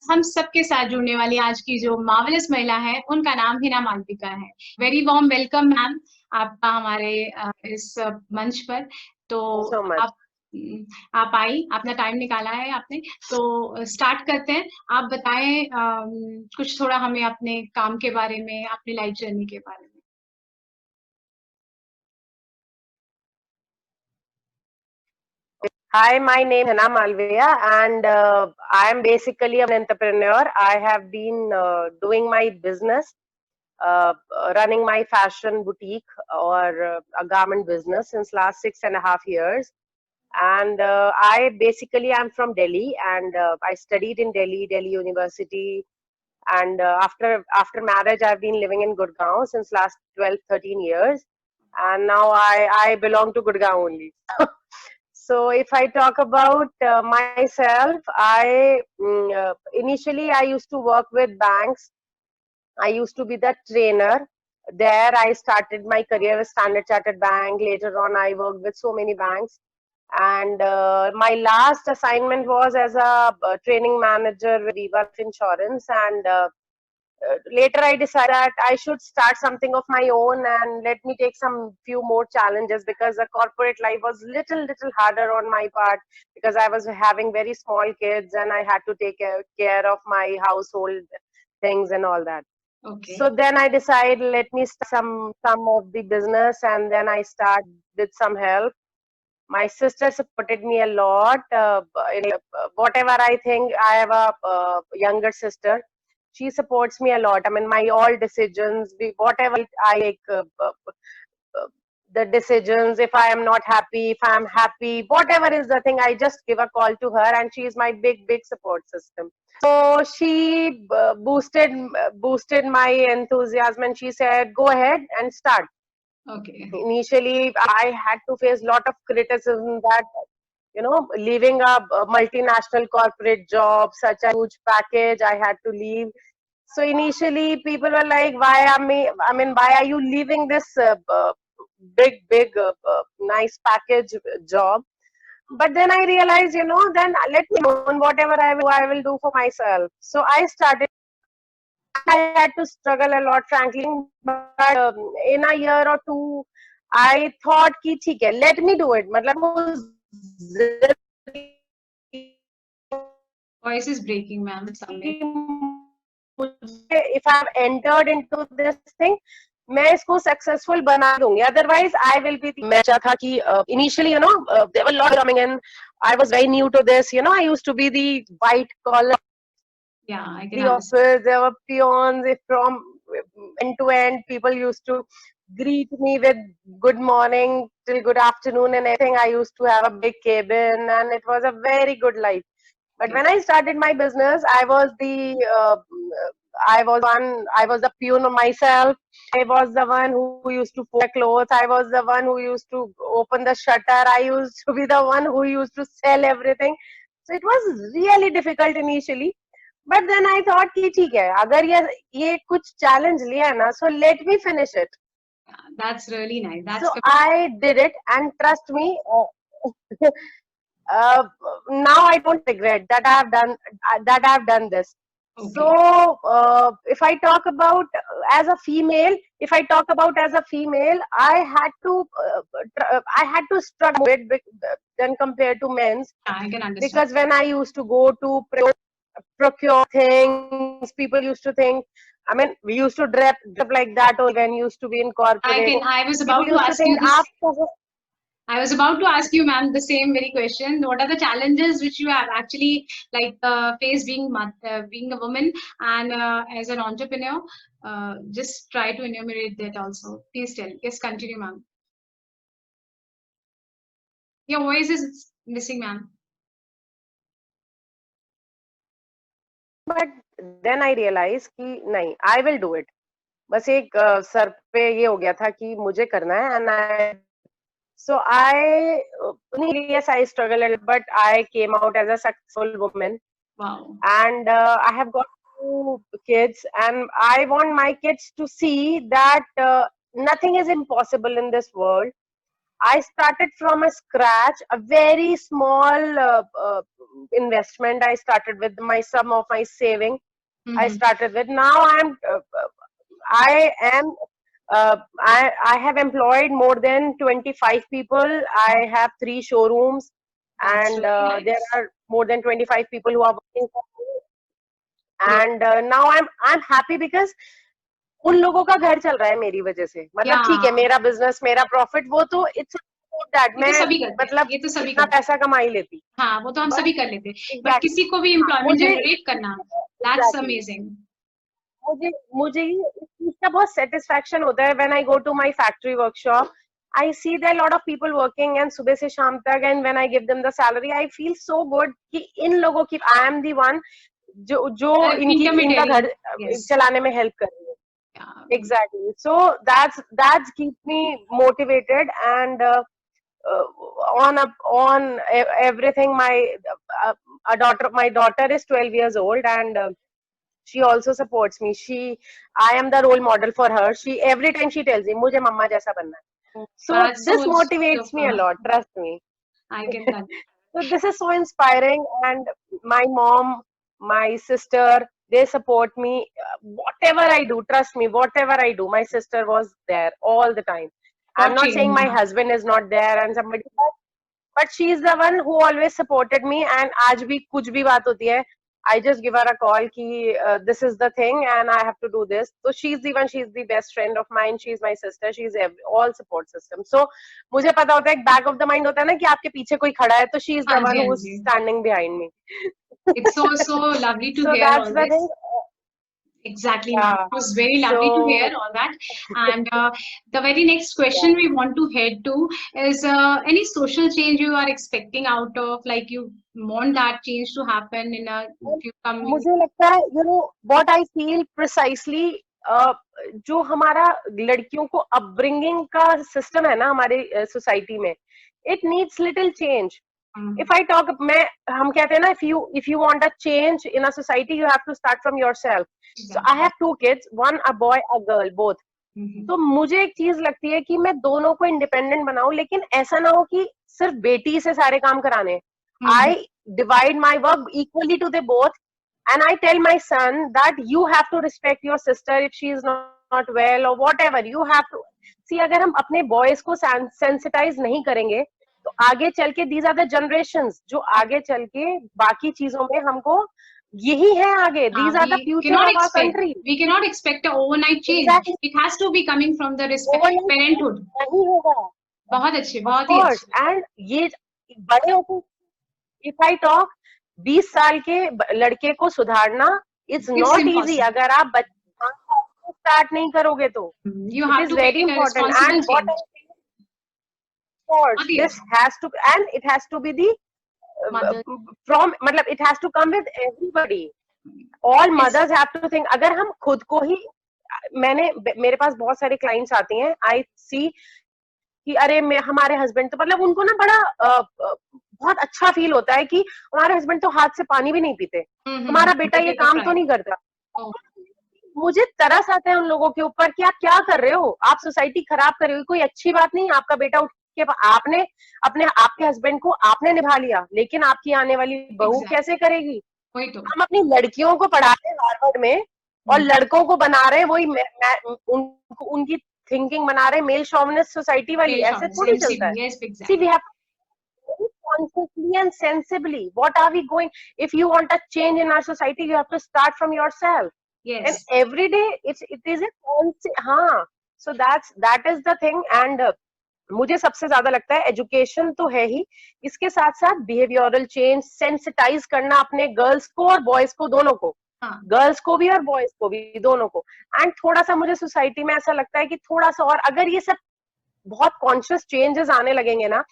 हम सबके साथ जुड़ने वाली आज की जो मार्वेलस महिला है, उनका नाम हिना मालविका है। वेरी वार्म वेलकम मैम, आपका हमारे इस मंच पर। तो So much. आप आई, अपना टाइम निकाला है आपने, तो स्टार्ट करते हैं। आप बताएं कुछ थोड़ा हमें अपने काम के बारे में, अपनी लाइफ जर्नी के बारे में। Hi, my name is Hana Malviya, and I am basically an entrepreneur. I have been doing my business, running my fashion boutique or a garment business since last 6.5 years. And I basically am from Delhi, and I studied in Delhi University. And after marriage, I've been living in Gurgaon since last 12, 13 years. And now I belong to Gurgaon only. So if I talk about myself, initially I used to work with banks. I used to be the trainer. There I started my career with Standard Chartered Bank. Later on, I worked with so many banks. And my last assignment was as a training manager with Viva Insurance. And later I decided that I should start something of my own and let me take some few more challenges, because the corporate life was little harder on my part, because I was having very small kids and I had to take care of my household things and all that. Okay. So then I decided, let me start some of the business, and then I start with some help. My sister supported me a lot in whatever I think. I have a younger sister. She supports me a lot. I mean, my all decisions, whatever I take, the decisions. If I am not happy, if I am happy, whatever is the thing, I just give a call to her, and she is my big support system. So she boosted my enthusiasm, and she said, "Go ahead and start." Okay. Initially, I had to face a lot of criticism that, leaving a multinational corporate job, such a huge package, I had to leave. So initially, people were like, why are you leaving this big, nice package job?" But then I realized, then let me own whatever I will do for myself. So I started. I had to struggle a lot, frankly, but in a year or two, I thought कि ठीक है, let me do it. मतलब Voice is breaking, ma'am. Somewhere. if I have entered into this thing, मैं इसको successful बना दूंगी. Otherwise, I will be. मैं चाहा था कि initially, there were a lot coming in. I was very new to this. I used to be the white collar. Yeah, I can The understand. office, there were peons from end to end. People used to greet me with good morning till good afternoon and everything. I used to have a big cabin, and it was a very good life. But Okay. when I started my business, I was the peon of myself. I was the one who used to fold the clothes. I was the one who used to open the shutter. I used to be the one who used to sell everything. So it was really difficult initially. But then I thought कि ठीक है, अगर ये कुछ challenge लिया ना, so let me finish it. That's really nice. So I did it, and trust me, uh, now I don't regret that I have done this. Okay. So if I talk about as a female, I had to struggle a bit than compared to men's, Yeah, I can understand. because when I used to go to procure things, people used to think, I mean, we used to dress up like that only when used to be in corporate. I was People about to used to ask think, you this. I was about to ask you, ma'am, the same very question. What are the challenges which you have actually faced being a woman and as an entrepreneur? Just try to enumerate that also. Please tell. Yes, continue, ma'am. Your voice is missing, ma'am. but then I realized कि नहीं, I will do it. बस एक sir पे ये हो गया था कि मुझे करना है, and so yes, I struggled a little, but I came out as a successful woman. Wow. And I have got 2 kids, and I want my kids to see that nothing is impossible in this world. I started from a scratch, a very small investment. I started with some of my saving. I Mm-hmm. started with. Now I am I have employed more than 25 people. I have 3 showrooms, That's and really there nice. are more than 25 people who are working for me. And now I'm happy because उन लोगों का घर चल रहा है मेरी वजह से. मतलब ठीक है, Yeah, मेरा बिजनेस, मेरा प्रॉफिट, वो तो इट्स दैट ये तो मैं सभी करते हैं, मतलब ये तो सभी इतना करते पैसा कमा ही लेती. हैं। हाँ, वो तो हम बट सभी कर लेते हैं, बट एग्जैक्टली, किसी को भी एम्प्लॉयमेंट मुझे जनरेट करना, दैट्स एग्जैक्टली अमेजिंग। मुझे मुझे ये इस चीज का बहुत सेटिस्फेक्शन होता है when I go to my factory workshop. I see there lot of people working and सुबह से शाम तक, and when I give them the salary I feel so good कि इन लोगों की आई एम द वन जो जो इनका इंटरमीडियरी, घर यस, चलाने में हेल्प कर रही है. Exactly. So that's keeps me motivated, and on everything. Uh, my daughter is 12 years old, and she also supports me. I am the role model for her. She every time she tells me, "मुझे मम्मा जैसा बनना है." So that's this so motivates me a super. lot. Trust me. I get that. So this is so inspiring, and my mom, my sister, they support me. Whatever I do, trust me, whatever I do, my sister was there all the time. I'm For not saying cheering my you up. husband is not there and somebody, but she is the one who always supported me. And आज भी कुछ भी बात होती है, I just give her a call कि this is the thing and I have to do this. So she's the best friend of mine. She's my sister. She's all support system. So मुझे पता होता है, एक back of the mind होता है ना कि आपके पीछे कोई खड़ा है, तो she is हाँ the जी, one हाँ who's ji. standing behind me. It's so lovely to So hear that's all the this. thing. Exactly, ma'am. Yeah. It was very lovely to hear So all that. And the very next question yeah. we want to head to is any social change you are expecting out of, like you want that change to happen in a few coming. मुझे लगता है, what I feel precisely, जो हमारा लड़कियों को upbringing का system है ना हमारे सोसाइटी में, it needs little change. If I talk, हम कहते हैं ना, if you want a change in a society, you have to start from yourself. So I have 2 kids, one a boy, a girl, both. तो मुझे एक चीज लगती है कि मैं दोनों को इंडिपेंडेंट बनाऊं, लेकिन ऐसा ना हो कि सिर्फ बेटी से सारे काम कराने. I divide my work equally to the both, and I tell my son that you have to respect your sister if she is not well or whatever. You have to see, अगर हम अपने boys को sensitize नहीं करेंगे, तो आगे चल के these are the generations जो आगे चल के बाकी चीजों में हमको, यही है आगे. These are the future of our country. We cannot expect an overnight change. Exactly. It has to be coming from the respect, Overnight parenthood. नहीं होगा. बहुत अच्छे, Of बहुत ही course. अच्छे. And ये बड़े होते, if I talk, 20 साल के लड़के को सुधारना, it's It's not easy. impossible. अगर आप स्टार्ट नहीं करोगे तो You it have is to very make a important. responsible And what change. I feel, of course, बहुत ही this अच्छे. has to, and it has to be the Mother. from, मतलब it has to come with everybody. All Yes. mothers have to think. अगर हम खुद को ही, मेरे पास बहुत सारे क्लाइंट्स आती हैं, आई सी कि अरे हमारे हस्बैंड तो, मतलब उनको ना बड़ा बहुत अच्छा फील होता है कि हमारे हस्बैंड तो हाथ से पानी भी नहीं पीते, हमारा बेटा ये काम तो नहीं करता. मुझे तरस आता है उन लोगों के ऊपर कि आप क्या कर रहे हो, आप सोसाइटी खराब कर रहे हो. कोई अच्छी बात नहीं, आपका बेटा उठ के आपने आपके हस्बैंड को आपने निभा लिया, लेकिन आपकी आने वाली बहू कैसे करेगी? हम अपनी लड़कियों को पढ़ा रहे हैं हार्वर्ड में और लड़कों को बना रहे हैं वही उनकी थिंकिंग बना रहे हैं मेल शॉविनिस्ट सोसाइटी वाली. ऐसे थोड़ी चलता है. See, we have very consciously and sensibly, what are we going, if you want a change in our society, you have to start from yourself. Yes. And every day it is a constant. हाँ, so that is the thing. And मुझे सबसे ज्यादा लगता है education तो है ही, इसके साथ साथ बिहेवियरल चेंज, सेंसिटाइज करना अपने गर्ल्स को और बॉयज को, दोनों को, गर्ल्स को भी और बॉयज को भी, दोनों को. एंड थोड़ा सा मुझे सोसाइटी में ऐसा लगता है कि थोड़ा सा और अगर ये सब बहुत कॉन्शियस चेंजेस आने लगेंगे ना,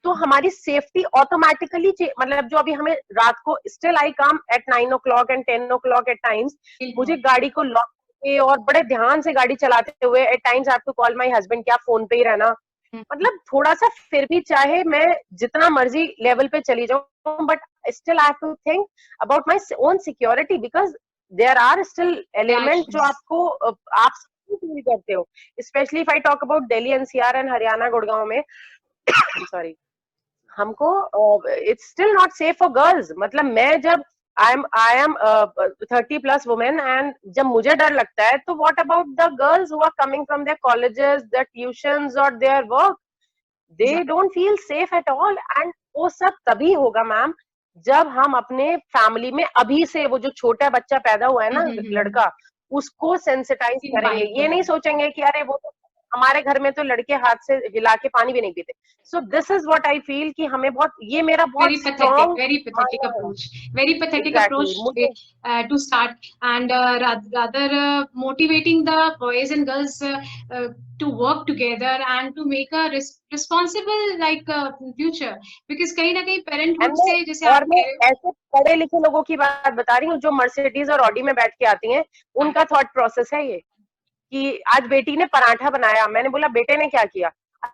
तो हमारी सेफ्टी ऑटोमेटिकली, मतलब जो अभी हमें रात को, still I come at 9 o'clock and 10 o'clock at times, मुझे गाड़ी को लॉक करके और बड़े ध्यान से गाड़ी चलाते हुए at times I have to call my husband, क्या फोन पे ही रहना. मतलब थोड़ा सा फिर भी, चाहे मैं जितना मर्जी लेवल पे चली जाऊं, but still I have to think about my own security, because there are still element जो आपको आप फील करते हो. Specially if I talk about Delhi NCR and Haryana Gurgaon में, सॉरी, हमको it's still not safe for girls. मतलब मैं जब I am 30 plus women and जब मुझे डर लगता है, तो what about the girls who are coming from their colleges, their tuitions or their work? They don't feel safe at all. And वो सब तभी होगा मैम जब हम अपने फैमिली में अभी से, वो जो छोटा बच्चा पैदा हुआ है ना, लड़का, उसको सेंसिटाइज करेंगे. ये नहीं सोचेंगे कि अरे वो तो हमारे घर में तो लड़के हाथ से हिला के पानी भी नहीं पीते. So this is what I feel कि हमें बहुत, ये मेरा बहुत strong, very pathetic approach, very pathetic approach to start, and rather motivating the boys and girls to work together and to make a responsible like future, because कहीं ना कहीं parenthood से, जैसे और मैं ऐसे पढ़े लिखे लोगों की बात बता रही हूँ जो मर्सिडीज और ऑडी में बैठ के आती हैं, उनका थॉट प्रोसेस है ये कि आज बेटी ने पराठा बनाया. मैंने बोला बेटे ने क्या किया?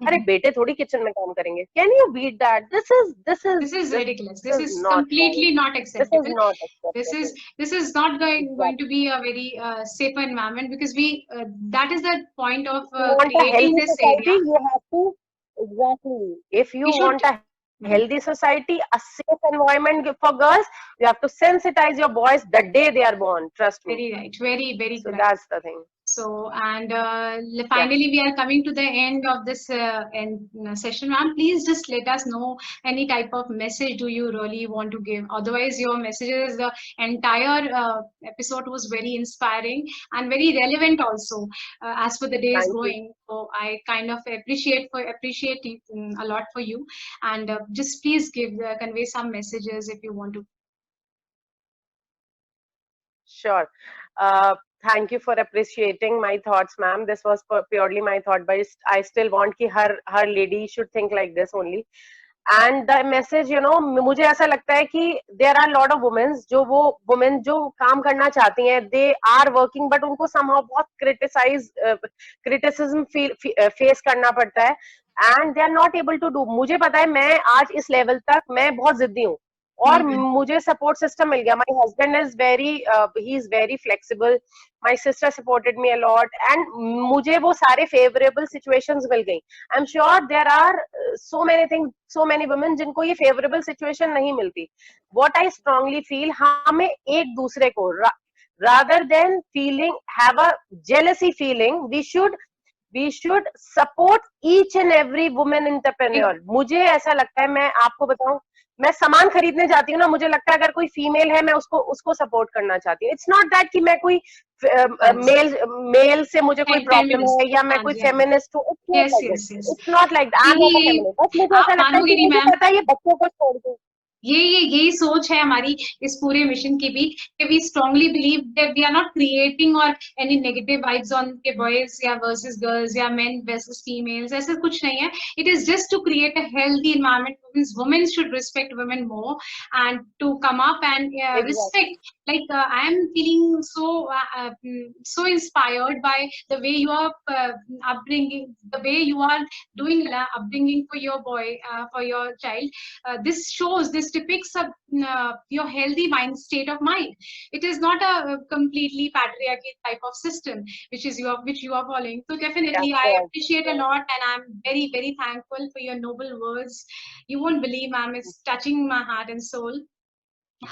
अरे बेटे थोड़ी किचन में काम करेंगे. Can you beat that? This is ridiculous. This is completely not acceptable. This is not going to be a very safer environment, because we that is the point of creating this area. You have to, exactly, if you want a healthy society, a safe environment for girls, you have to sensitize your boys the day they are born. Trust me. Very right. Very so correct. That's the thing. So, and finally, we are coming to the end of this session, ma'am. Please just let us know any type of message do you really want to give. Otherwise, your messages, the entire episode was very inspiring and very relevant also as for the day is going. So I kind of appreciate it a lot for you, and just please convey some messages if you want to. Sure. Thank you for appreciating my thoughts, ma'am. This was purely my thought, but I still want कि हर lady should think like this only. And the message, you know, मुझे ऐसा लगता है कि there are a lot of women जो काम करना चाहती हैं, they are working, but उनको somehow बहुत criticism face करना पड़ता है, and they are not able to do. मुझे पता है, मैं आज इस level तक मैं बहुत जिद्दी हूँ और मुझे सपोर्ट सिस्टम मिल गया. My husband is he is very flexible. My sister supported me a lot and मुझे वो सारे फेवरेबल सिचुएशंस मिल गई. I am sure there are so many things, so many women जिनको ये फेवरेबल सिचुएशन नहीं मिलती. व्हाट आई स्ट्रांगली फील, हमें एक दूसरे को rather than have a jealousy feeling, we should support each and every woman entrepreneur. मुझे ऐसा लगता है, मैं आपको बताऊं, मैं सामान खरीदने जाती हूँ ना, मुझे लगता है अगर कोई फीमेल है, मैं उसको सपोर्ट करना चाहती हूँ. इट्स नॉट दैट कि मैं कोई मेल से मुझे कोई प्रॉब्लम है या मैं कोई फेमिनिस्ट हूँ. It's not like that. बस मुझे ऐसा लगता है कि मुझे पता है ये बच्चों को छोड़ दो. यही सोच है हमारी इस पूरे मिशन की भी, कि we strongly believe that we are not creating और एनी नेगेटिव वाइब्स ऑन के बॉयज या वर्सेस गर्ल्स या मेन वर्सेस फीमेल्स. ऐसा कुछ नहीं है. It is just to create a healthy environment. women should respect women more and to come up and respect. Like I am feeling so inspired by the way you are upbringing, the way you are doing upbringing for your boy, for your child. This depicts your healthy mind state of mind. It is not a completely patriarchy type of system which you are following. So definitely I appreciate a lot, and I'm very, very thankful for your noble words. You won't believe, ma'am, it's touching my heart and soul.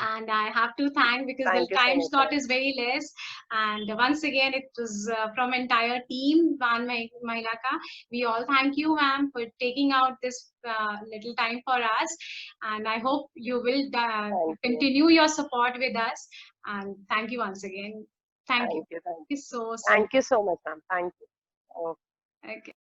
And I have to thank, because the time slot is very less. And once again, it was from entire team Van Mahilaka. We all thank you, ma'am, for taking out this little time for us. And I hope you will continue your support with us. And thank you once again. Thank you. Thank you so much, ma'am. Thank you. Okay.